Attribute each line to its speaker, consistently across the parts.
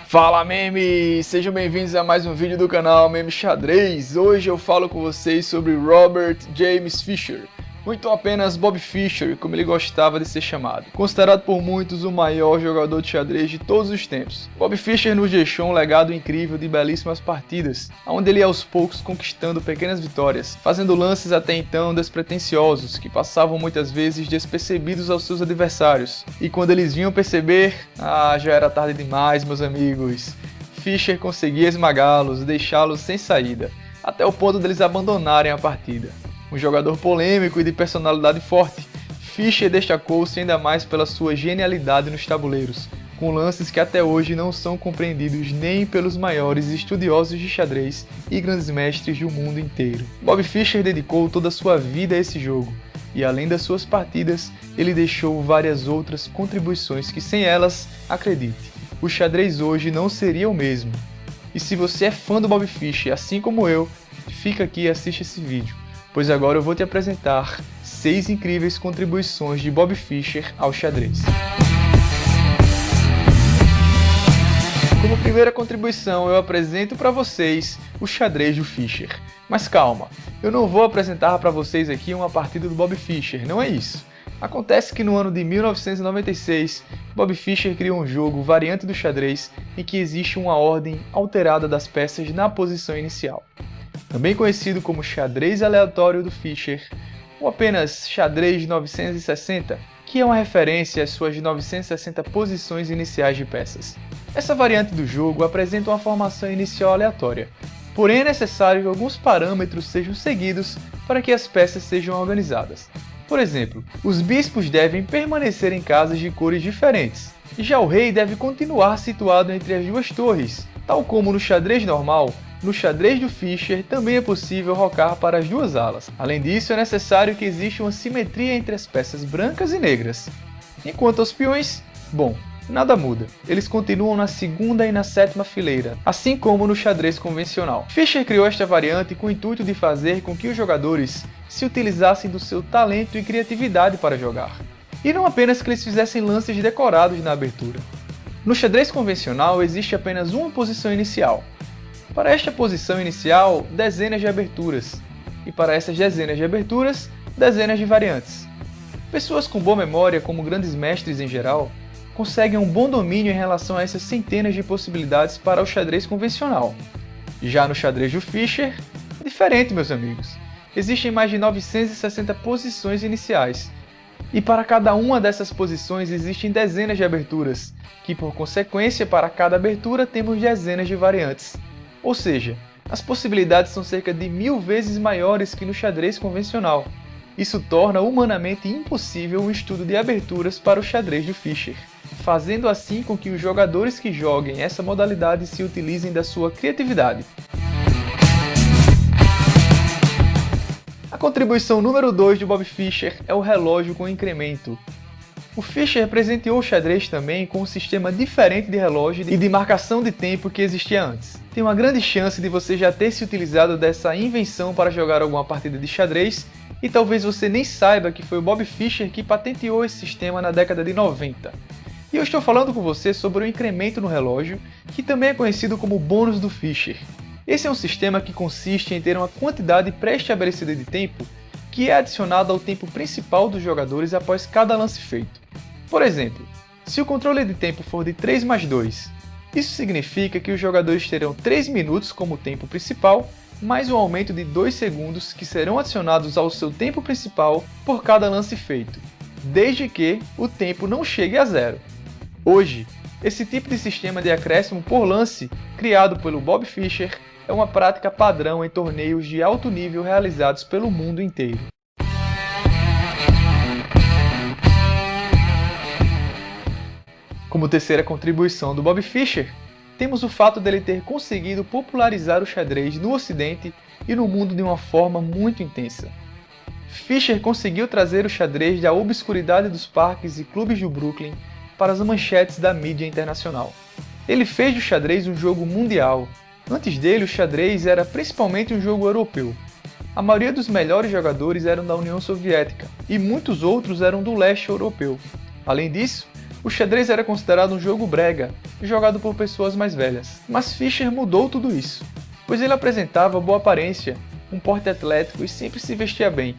Speaker 1: Fala memes! Sejam bem-vindos a mais um vídeo do canal Meme Xadrez. Hoje eu falo com vocês sobre Robert James Fischer, muito apenas Bob Fischer, como ele gostava de ser chamado. Considerado por muitos o maior jogador de xadrez de todos os tempos, Bob Fischer nos deixou um legado incrível de belíssimas partidas, onde ele ia aos poucos conquistando pequenas vitórias, fazendo lances até então despretensiosos, que passavam muitas vezes despercebidos aos seus adversários. E quando eles vinham perceber, já era tarde demais, meus amigos. Fischer conseguia esmagá-los, deixá-los sem saída, até o ponto deles abandonarem a partida. Um jogador polêmico e de personalidade forte, Fischer destacou-se ainda mais pela sua genialidade nos tabuleiros, com lances que até hoje não são compreendidos nem pelos maiores estudiosos de xadrez e grandes mestres do mundo inteiro. Bob Fischer dedicou toda a sua vida a esse jogo, e além das suas partidas, ele deixou várias outras contribuições que sem elas, acredite, o xadrez hoje não seria o mesmo. E se você é fã do Bob Fischer, assim como eu, fica aqui e assiste esse vídeo, pois agora eu vou te apresentar 6 incríveis contribuições de Bob Fischer ao xadrez. Como primeira contribuição, eu apresento para vocês o xadrez do Fischer. Mas calma, eu não vou apresentar para vocês aqui uma partida do Bob Fischer, não é isso. Acontece que no ano de 1996, Bob Fischer criou um jogo variante do xadrez em que existe uma ordem alterada das peças na posição inicial. Também conhecido como xadrez aleatório do Fischer, ou apenas xadrez 960, que é uma referência às suas 960 posições iniciais de peças. Essa variante do jogo apresenta uma formação inicial aleatória, porém é necessário que alguns parâmetros sejam seguidos para que as peças sejam organizadas. Por exemplo, os bispos devem permanecer em casas de cores diferentes, e já o rei deve continuar situado entre as duas torres, tal como no xadrez normal. No xadrez do Fischer também é possível rocar para as duas alas. Além disso, é necessário que exista uma simetria entre as peças brancas e negras. Enquanto aos peões, bom, nada muda. Eles continuam na segunda e na sétima fileira, assim como no xadrez convencional. Fischer criou esta variante com o intuito de fazer com que os jogadores se utilizassem do seu talento e criatividade para jogar, e não apenas que eles fizessem lances decorados na abertura. No xadrez convencional existe apenas uma posição inicial. Para esta posição inicial, dezenas de aberturas, e para essas dezenas de aberturas, dezenas de variantes. Pessoas com boa memória, como grandes mestres em geral, conseguem um bom domínio em relação a essas centenas de possibilidades para o xadrez convencional. Já no xadrez do Fischer, é diferente, meus amigos. Existem mais de 960 posições iniciais, e para cada uma dessas posições existem dezenas de aberturas, que por consequência para cada abertura temos dezenas de variantes. Ou seja, as possibilidades são cerca de 1000 vezes maiores que no xadrez convencional. Isso torna humanamente impossível o estudo de aberturas para o xadrez do Fischer, fazendo assim com que os jogadores que joguem essa modalidade se utilizem da sua criatividade. A contribuição número 2 de Bob Fischer é o relógio com incremento. O Fischer presenteou o xadrez também com um sistema diferente de relógio e de marcação de tempo que existia antes. Tem uma grande chance de você já ter se utilizado dessa invenção para jogar alguma partida de xadrez, e talvez você nem saiba que foi o Bob Fischer que patenteou esse sistema na década de 90. E eu estou falando com você sobre o incremento no relógio, que também é conhecido como bônus do Fischer. Esse é um sistema que consiste em ter uma quantidade pré-estabelecida de tempo que é adicionada ao tempo principal dos jogadores após cada lance feito. Por exemplo, se o controle de tempo for de 3 mais 2, isso significa que os jogadores terão 3 minutos como tempo principal, mais um aumento de 2 segundos que serão adicionados ao seu tempo principal por cada lance feito, desde que o tempo não chegue a zero. Hoje, esse tipo de sistema de acréscimo por lance, criado pelo Bob Fischer, é uma prática padrão em torneios de alto nível realizados pelo mundo inteiro. Como terceira contribuição do Bob Fischer, temos o fato dele ter conseguido popularizar o xadrez no Ocidente e no mundo de uma forma muito intensa. Fischer conseguiu trazer o xadrez da obscuridade dos parques e clubes do Brooklyn para as manchetes da mídia internacional. Ele fez do xadrez um jogo mundial. Antes dele, o xadrez era principalmente um jogo europeu. A maioria dos melhores jogadores eram da União Soviética e muitos outros eram do leste europeu. Além disso, o xadrez era considerado um jogo brega, jogado por pessoas mais velhas. Mas Fischer mudou tudo isso, pois ele apresentava boa aparência, um porte atlético e sempre se vestia bem.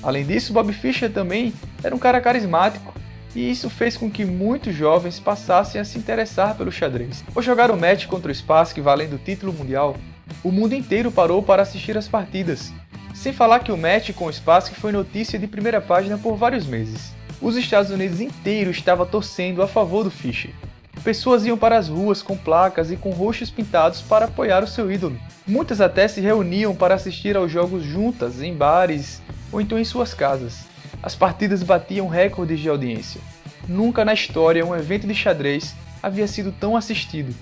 Speaker 1: Além disso, Bob Fischer também era um cara carismático, e isso fez com que muitos jovens passassem a se interessar pelo xadrez. Ao jogar o match contra o Spassky valendo o título mundial, o mundo inteiro parou para assistir as partidas. Sem falar que o match com o Spassky foi notícia de primeira página por vários meses. Os Estados Unidos inteiro estava torcendo a favor do Fischer. Pessoas iam para as ruas com placas e com rostos pintados para apoiar o seu ídolo. Muitas até se reuniam para assistir aos jogos juntas, em bares ou então em suas casas. As partidas batiam recordes de audiência. Nunca na história um evento de xadrez havia sido tão assistido.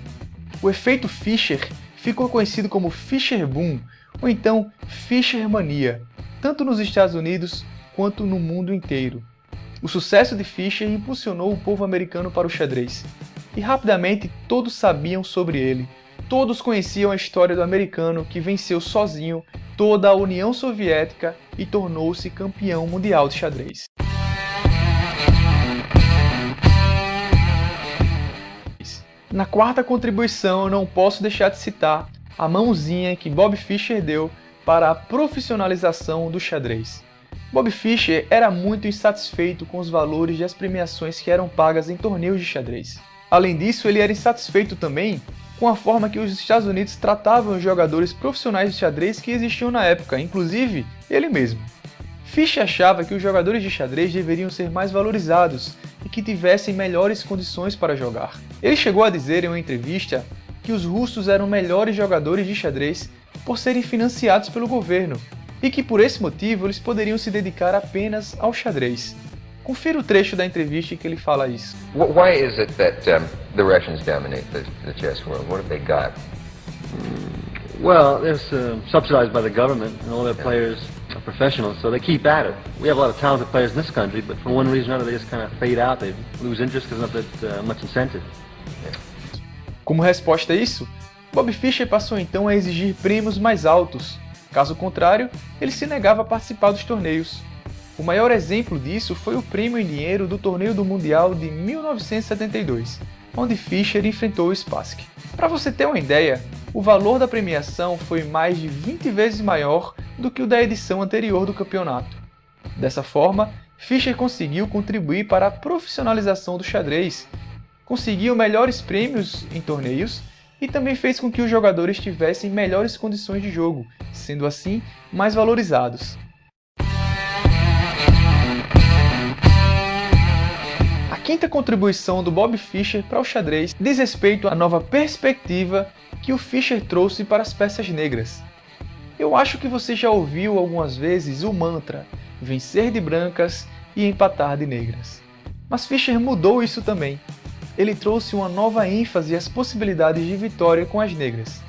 Speaker 1: O efeito Fischer ficou conhecido como Fischer Boom, ou então Fischer Mania, tanto nos Estados Unidos quanto no mundo inteiro. O sucesso de Fischer impulsionou o povo americano para o xadrez, e rapidamente todos sabiam sobre ele. Todos conheciam a história do americano que venceu sozinho toda a União Soviética e tornou-se campeão mundial de xadrez. Na quarta contribuição, eu não posso deixar de citar a mãozinha que Bob Fischer deu para a profissionalização do xadrez. Bob Fischer era muito insatisfeito com os valores das premiações que eram pagas em torneios de xadrez. Além disso, ele era insatisfeito também com a forma que os Estados Unidos tratavam os jogadores profissionais de xadrez que existiam na época, inclusive ele mesmo. Fischer achava que os jogadores de xadrez deveriam ser mais valorizados e que tivessem melhores condições para jogar. Ele chegou a dizer em uma entrevista que os russos eram melhores jogadores de xadrez por serem financiados pelo governo e que por esse motivo eles poderiam se dedicar apenas ao xadrez. Confira o trecho da entrevista em que ele fala isso.
Speaker 2: Why is it that the Russians dominate the chess world? What have they got?
Speaker 3: Well, it's subsidized by the government, and all their players are professionals, so they keep at it. We have a lot of talented players in this country, but for one reason or another, they just kind of fade out. They lose interest because there's not that much incentive.
Speaker 1: Como resposta a isso, Bob Fischer passou então a exigir prêmios mais altos. Caso contrário, ele se negava a participar dos torneios. O maior exemplo disso foi o prêmio em dinheiro do Torneio do Mundial de 1972, onde Fischer enfrentou o Spassky. Para você ter uma ideia, o valor da premiação foi mais de 20 vezes maior do que o da edição anterior do campeonato. Dessa forma, Fischer conseguiu contribuir para a profissionalização do xadrez, conseguiu melhores prêmios em torneios e também fez com que os jogadores tivessem melhores condições de jogo, sendo assim mais valorizados. A quinta contribuição do Bob Fischer para o xadrez diz respeito à nova perspectiva que o Fischer trouxe para as peças negras. Eu acho que você já ouviu algumas vezes o mantra vencer de brancas e empatar de negras. Mas Fischer mudou isso também. Ele trouxe uma nova ênfase às possibilidades de vitória com as negras.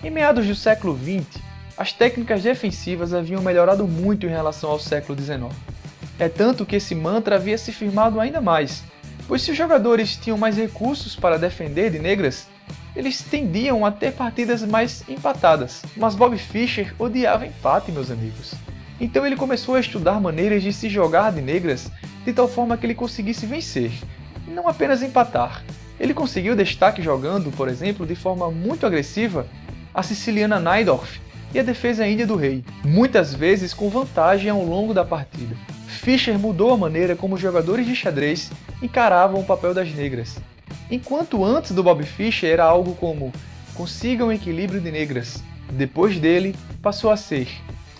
Speaker 1: Em meados do século XX, as técnicas defensivas haviam melhorado muito em relação ao século XIX. É tanto que esse mantra havia se firmado ainda mais, pois se os jogadores tinham mais recursos para defender de negras, eles tendiam a ter partidas mais empatadas. Mas Bob Fischer odiava empate, meus amigos. Então ele começou a estudar maneiras de se jogar de negras de tal forma que ele conseguisse vencer, e não apenas empatar. Ele conseguiu destaque jogando, por exemplo, de forma muito agressiva, a siciliana Najdorf e a defesa índia do rei, muitas vezes com vantagem ao longo da partida. Fischer mudou a maneira como os jogadores de xadrez encaravam o papel das negras. Enquanto antes do Bob Fischer era algo como consigam equilíbrio de negras, depois dele passou a ser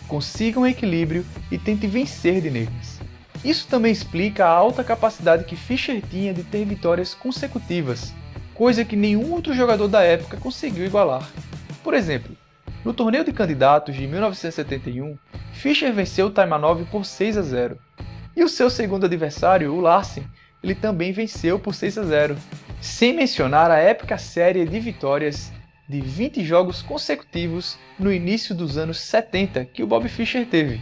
Speaker 1: consigam equilíbrio e tente vencer de negras. Isso também explica a alta capacidade que Fischer tinha de ter vitórias consecutivas, coisa que nenhum outro jogador da época conseguiu igualar. Por exemplo, no torneio de candidatos de 1971, Fischer venceu Taimanov por 6-0. E o seu segundo adversário, o Larsen, ele também venceu por 6-0. Sem mencionar a épica série de vitórias de 20 jogos consecutivos no início dos anos 70 que o Bob Fischer teve.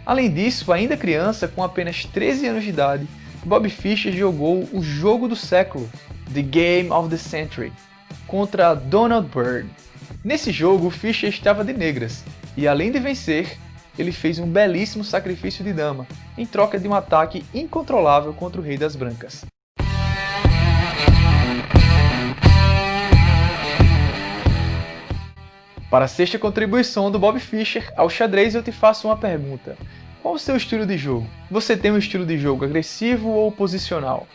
Speaker 1: Além disso, ainda criança, com apenas 13 anos de idade, Bob Fischer jogou o jogo do século, The Game of the Century, contra Donald Byrd. Nesse jogo, Fischer estava de negras, e além de vencer, ele fez um belíssimo sacrifício de dama, em troca de um ataque incontrolável contra o rei das brancas. Para a sexta contribuição do Bob Fischer ao xadrez, eu te faço uma pergunta. Qual o seu estilo de jogo? Você tem um estilo de jogo agressivo ou posicional?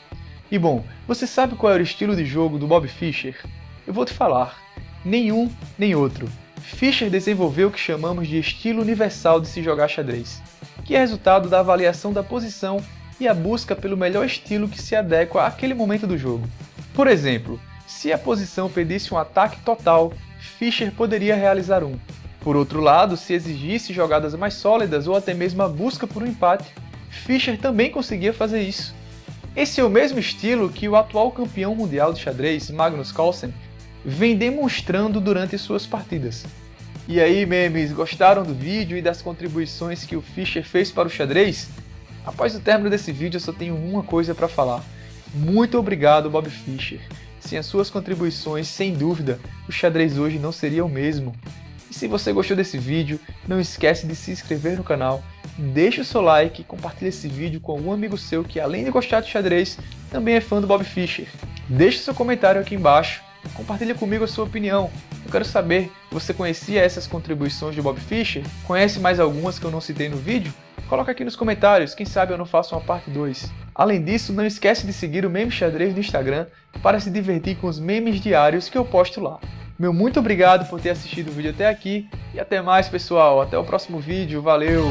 Speaker 1: E bom, você sabe qual era o estilo de jogo do Bob Fischer? Eu vou te falar. Nenhum, nem outro. Fischer desenvolveu o que chamamos de estilo universal de se jogar xadrez, que é resultado da avaliação da posição e a busca pelo melhor estilo que se adequa àquele momento do jogo. Por exemplo, se a posição pedisse um ataque total, Fischer poderia realizar um. Por outro lado, se exigisse jogadas mais sólidas ou até mesmo a busca por um empate, Fischer também conseguia fazer isso. Esse é o mesmo estilo que o atual campeão mundial de xadrez, Magnus Carlsen, vem demonstrando durante suas partidas. E aí, memes, gostaram do vídeo e das contribuições que o Fischer fez para o xadrez? Após o término desse vídeo, eu só tenho uma coisa para falar. Muito obrigado, Bob Fischer. Sem as suas contribuições, sem dúvida, o xadrez hoje não seria o mesmo. E se você gostou desse vídeo, não esquece de se inscrever no canal, deixa o seu like e compartilhe esse vídeo com algum amigo seu que, além de gostar de xadrez, também é fã do Bob Fischer. Deixe seu comentário aqui embaixo, compartilhe comigo a sua opinião. Eu quero saber, você conhecia essas contribuições de Bob Fischer? Conhece mais algumas que eu não citei no vídeo? Coloca aqui nos comentários, quem sabe eu não faço uma parte 2. Além disso, não esquece de seguir o Meme Xadrez no Instagram para se divertir com os memes diários que eu posto lá. Meu muito obrigado por ter assistido o vídeo até aqui e até mais, pessoal. Até o próximo vídeo. Valeu!